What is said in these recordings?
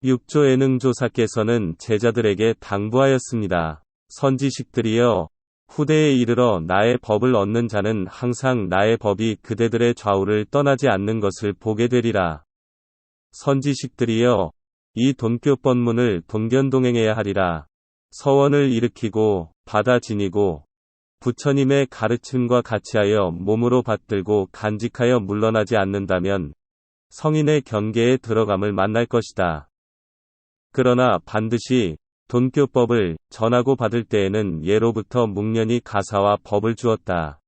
육조 예능조사께서는 제자들에게 당부하였습니다. 선지식들이여, 후대에 이르러 나의 법을 얻는 자는 항상 나의 법이 그대들의 좌우를 떠나지 않는 것을 보게 되리라. 선지식들이여, 이 돈교법문을 동견동행해야 하리라. 서원을 일으키고 바다 지니고 부처님의 가르침과 같이하여 몸으로 받들고 간직하여 물러나지 않는다면 성인의 경계에 들어감을 만날 것이다. 그러나 반드시 돈교법을 전하고 받을 때에는 예로부터 묵년이 가사와 법을 주었다.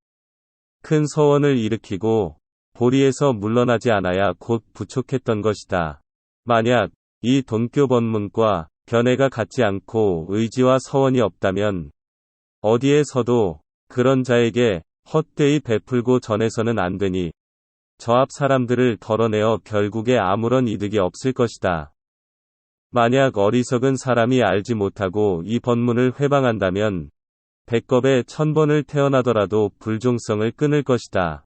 큰 서원을 일으키고 보리에서 물러나지 않아야 곧 부촉했던 것이다. 만약 이 돈교법문과 견해가 같지 않고 의지와 서원이 없다면 어디에서도 그런 자에게 헛되이 베풀고 전해서는 안 되니 저 앞 사람들을 덜어내어 결국에 아무런 이득이 없을 것이다. 만약 어리석은 사람이 알지 못하고 이 법문을 회방한다면 100겁에 1000번을 태어나더라도 불종성을 끊을 것이다.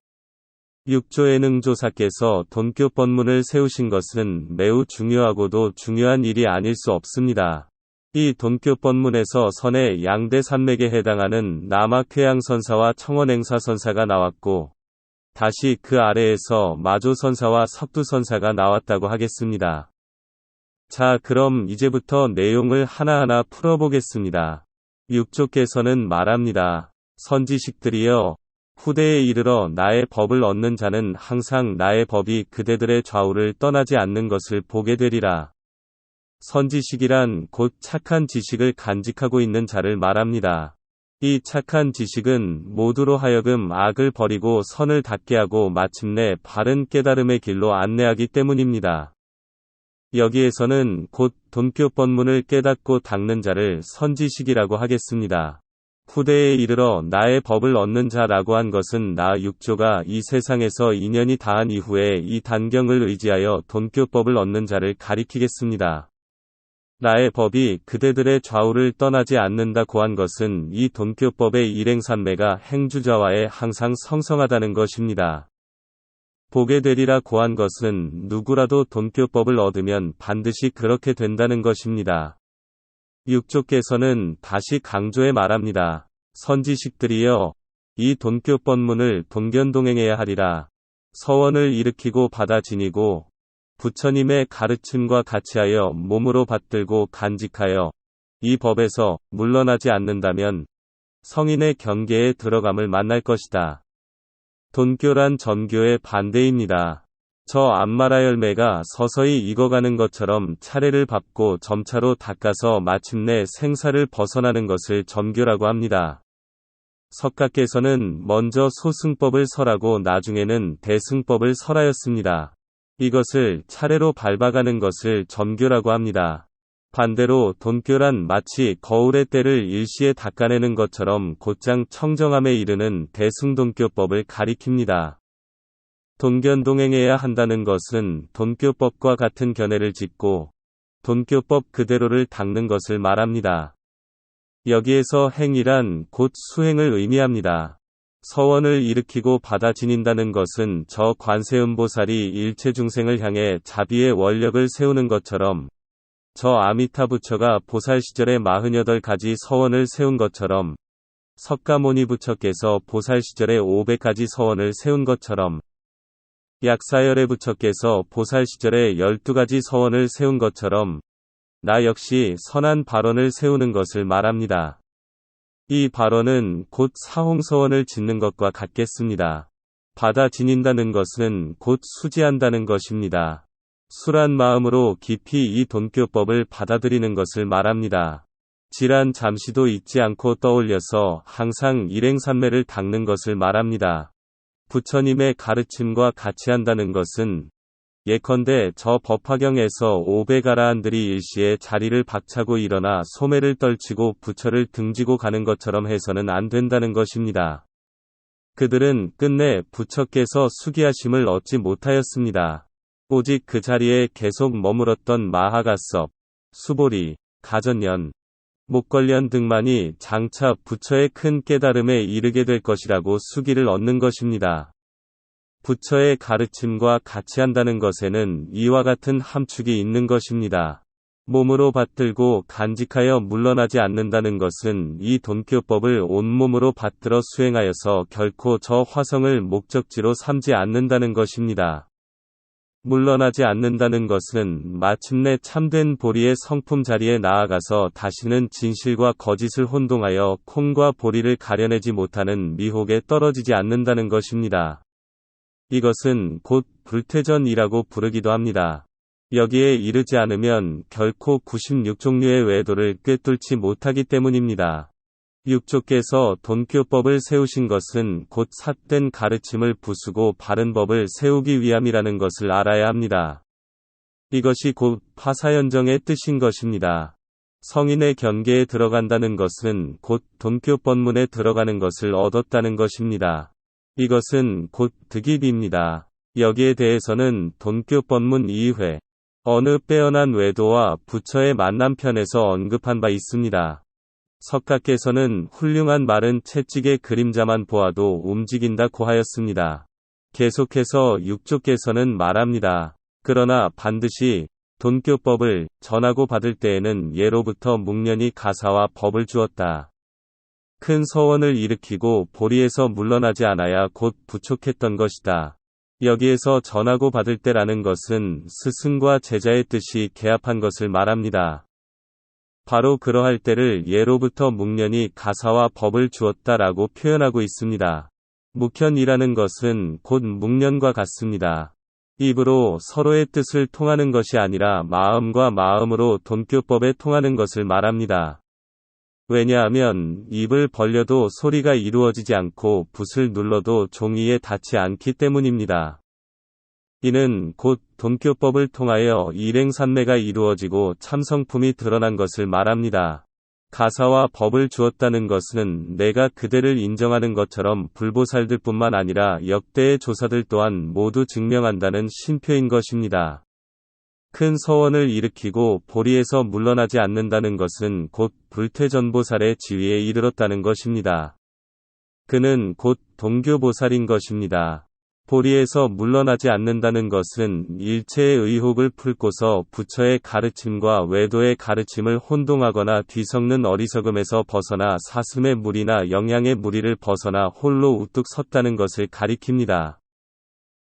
육조 예능조사께서 돈교법문을 세우신 것은 매우 중요하고도 중요한 일이 아닐 수 없습니다. 이 돈교법문에서 선의 양대 산맥에 해당하는 남아쾌양선사와 청원행사선사가 나왔고 다시 그 아래에서 마조선사와 석두선사가 나왔다고 하겠습니다. 자, 그럼 이제부터 내용을 하나하나 풀어보겠습니다. 육조께서는 말합니다. 선지식들이여, 후대에 이르러 나의 법을 얻는 자는 항상 나의 법이 그대들의 좌우를 떠나지 않는 것을 보게 되리라. 선지식이란 곧 착한 지식을 간직하고 있는 자를 말합니다. 이 착한 지식은 모두로 하여금 악을 버리고 선을 닦게 하고 마침내 바른 깨달음의 길로 안내하기 때문입니다. 여기에서는 곧 돈교법문을 깨닫고 닦는 자를 선지식이라고 하겠습니다. 후대에 이르러 나의 법을 얻는 자라고 한 것은 나 육조가 이 세상에서 인연이 다한 이후에 이 단경을 의지하여 돈교법을 얻는 자를 가리키겠습니다. 나의 법이 그대들의 좌우를 떠나지 않는다고 한 것은 이 돈교법의 일행산매가 행주자와에 항상 성성하다는 것입니다. 보게 되리라 고한 것은 누구라도 돈교법을 얻으면 반드시 그렇게 된다는 것입니다. 육조께서는 다시 강조해 말합니다. 선지식들이여, 이 돈교법문을 동견동행해야 하리라. 서원을 일으키고 바다 지니고 부처님의 가르침과 같이하여 몸으로 받들고 간직하여 이 법에서 물러나지 않는다면 성인의 경계에 들어감을 만날 것이다. 돈교란 전교의 반대입니다. 저 암마라 열매가 서서히 익어가는 것처럼 차례를 밟고 점차로 닦아서 마침내 생사를 벗어나는 것을 전교라고 합니다. 석가께서는 먼저 소승법을 설하고 나중에는 대승법을 설하였습니다. 이것을 차례로 밟아가는 것을 전교라고 합니다. 반대로 돈교란 마치 거울의 때를 일시에 닦아내는 것처럼 곧장 청정함에 이르는 대승돈교법을 가리킵니다. 동견동행해야 한다는 것은 돈교법과 같은 견해를 짓고 돈교법 그대로를 닦는 것을 말합니다. 여기에서 행이란 곧 수행을 의미합니다. 서원을 일으키고 바다 지닌다는 것은 저 관세음보살이 일체 중생을 향해 자비의 원력을 세우는 것처럼 저 아미타 부처가 보살 시절에 48가지 서원을 세운 것처럼 석가모니 부처께서 보살 시절에 500가지 서원을 세운 것처럼 약사열애 부처께서 보살 시절에 12가지 서원을 세운 것처럼 나 역시 선한 발언을 세우는 것을 말합니다. 이 발언은 곧 사홍서원을 짓는 것과 같겠습니다. 바다 지닌다는 것은 곧 수지한다는 것입니다. 술한 마음으로 깊이 이 돈교법을 받아들이는 것을 말합니다. 질한 잠시도 잊지 않고 떠올려서 항상 일행산매를 닦는 것을 말합니다. 부처님의 가르침과 같이 한다는 것은 예컨대 저 법화경에서 500아라한들이 일시에 자리를 박차고 일어나 소매를 떨치고 부처를 등지고 가는 것처럼 해서는 안 된다는 것입니다. 그들은 끝내 부처께서 수기하심을 얻지 못하였습니다. 오직 그 자리에 계속 머물었던 마하가섭, 수보리, 가전년, 목걸련 등만이 장차 부처의 큰 깨달음에 이르게 될 것이라고 수기를 얻는 것입니다. 부처의 가르침과 같이 한다는 것에는 이와 같은 함축이 있는 것입니다. 몸으로 받들고 간직하여 물러나지 않는다는 것은 이 돈교법을 온몸으로 받들어 수행하여서 결코 저 화성을 목적지로 삼지 않는다는 것입니다. 물러나지 않는다는 것은 마침내 참된 보리의 성품 자리에 나아가서 다시는 진실과 거짓을 혼동하여 콩과 보리를 가려내지 못하는 미혹에 떨어지지 않는다는 것입니다. 이것은 곧 불퇴전이라고 부르기도 합니다. 여기에 이르지 않으면 결코 96종류의 외도를 꿰뚫지 못하기 때문입니다. 육조께서 돈교법을 세우신 것은 곧 삿된 가르침을 부수고 바른 법을 세우기 위함이라는 것을 알아야 합니다. 이것이 곧 파사연정의 뜻인 것입니다. 성인의 경계에 들어간다는 것은 곧 돈교법문에 들어가는 것을 얻었다는 것입니다. 이것은 곧 득입입니다. 여기에 대해서는 돈교법문 2회 어느 빼어난 외도와 부처의 만남편에서 언급한 바 있습니다. 석가께서는 훌륭한 말은 채찍의 그림자만 보아도 움직인다고 하였습니다. 계속해서 육조께서는 말합니다. 그러나 반드시 돈교법을 전하고 받을 때에는 예로부터 묵련히 가사와 법을 주었다. 큰 서원을 일으키고 보리에서 물러나지 않아야 곧 부촉했던 것이다. 여기에서 전하고 받을 때라는 것은 스승과 제자의 뜻이 개합한 것을 말합니다. 바로 그러할 때를 예로부터 묵련히 가사와 법을 주었다라고 표현하고 있습니다. 묵현이라는 것은 곧 묵련과 같습니다. 입으로 서로의 뜻을 통하는 것이 아니라 마음과 마음으로 돈교법에 통하는 것을 말합니다. 왜냐하면 입을 벌려도 소리가 이루어지지 않고 붓을 눌러도 종이에 닿지 않기 때문입니다. 이는 곧 돈교법을 통하여 일행산매가 이루어지고 참성품이 드러난 것을 말합니다. 가사와 법을 주었다는 것은 내가 그대를 인정하는 것처럼 불보살들뿐만 아니라 역대의 조사들 또한 모두 증명한다는 신표인 것입니다. 큰 서원을 일으키고 보리에서 물러나지 않는다는 것은 곧 불퇴전보살의 지위에 이르렀다는 것입니다. 그는 곧 동교보살인 것입니다. 보리에서 물러나지 않는다는 것은 일체의 의혹을 풀고서 부처의 가르침과 외도의 가르침을 혼동하거나 뒤섞는 어리석음에서 벗어나 사슴의 무리나 영양의 무리를 벗어나 홀로 우뚝 섰다는 것을 가리킵니다.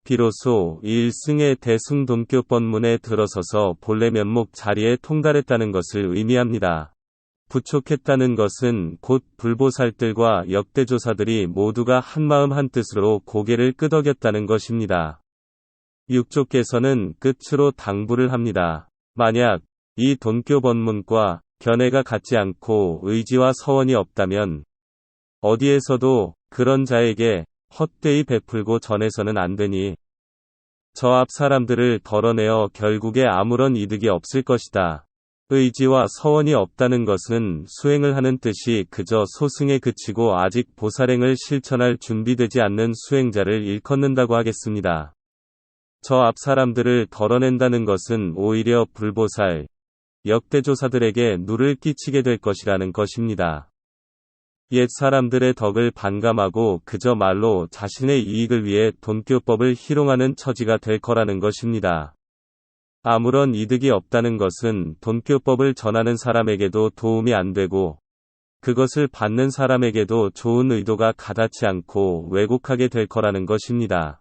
비로소 일승의 대승돈교법문에 들어서서 본래 면목 자리에 통달했다는 것을 의미합니다. 부촉했다는 것은 곧 불보살들과 역대조사들이 모두가 한마음 한뜻으로 고개를 끄덕였다는 것입니다. 육조께서는 끝으로 당부를 합니다. 만약 이 돈교법문과 견해가 같지 않고 의지와 서원이 없다면 어디에서도 그런 자에게 헛되이 베풀고 전해서는 안 되니 저 앞 사람들을 덜어내어 결국에 아무런 이득이 없을 것이다. 의지와 서원이 없다는 것은 수행을 하는 뜻이 그저 소승에 그치고 아직 보살행을 실천할 준비되지 않는 수행자를 일컫는다고 하겠습니다. 저 앞 사람들을 덜어낸다는 것은 오히려 불보살, 역대조사들에게 누를 끼치게 될 것이라는 것입니다. 옛 사람들의 덕을 반감하고 그저 말로 자신의 이익을 위해 돈교법을 희롱하는 처지가 될 거라는 것입니다. 아무런 이득이 없다는 것은 돈교법을 전하는 사람에게도 도움이 안 되고 그것을 받는 사람에게도 좋은 의도가 가닿지 않고 왜곡하게 될 거라는 것입니다.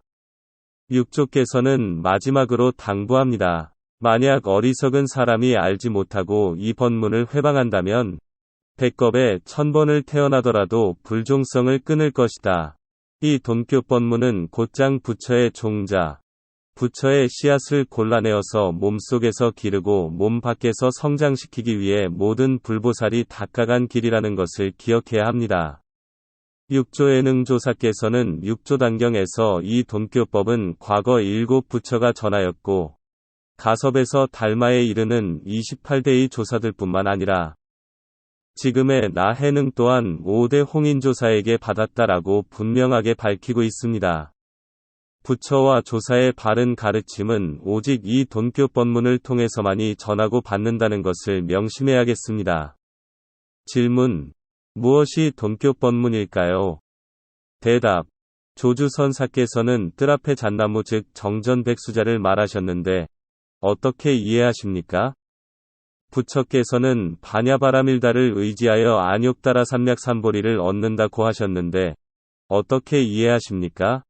육조께서는 마지막으로 당부합니다. 만약 어리석은 사람이 알지 못하고 이 법문을 회방한다면 100겁에 1000번을 태어나더라도 불종성을 끊을 것이다. 이 돈교법문은 곧장 부처의 종자, 부처의 씨앗을 골라내어서 몸속에서 기르고 몸 밖에서 성장시키기 위해 모든 불보살이 닦아간 길이라는 것을 기억해야 합니다. 육조예능조사께서는 육조단경에서 이 돈교법은 과거 7 부처가 전하였고 가섭에서 달마에 이르는 28대의 조사들뿐만 아니라 지금의 나해능 또한 5대 홍인조사에게 받았다라고 분명하게 밝히고 있습니다. 부처와 조사의 바른 가르침은 오직 이 돈교법문을 통해서만이 전하고 받는다는 것을 명심해야겠습니다. 질문: 무엇이 돈교법문일까요? 대답: 조주선사께서는 뜰 앞에 잣나무 즉 정전백수자를 말하셨는데 어떻게 이해하십니까? 부처께서는 반야바라밀다를 의지하여 안욕다라 삼략삼보리를 얻는다고 하셨는데 어떻게 이해하십니까?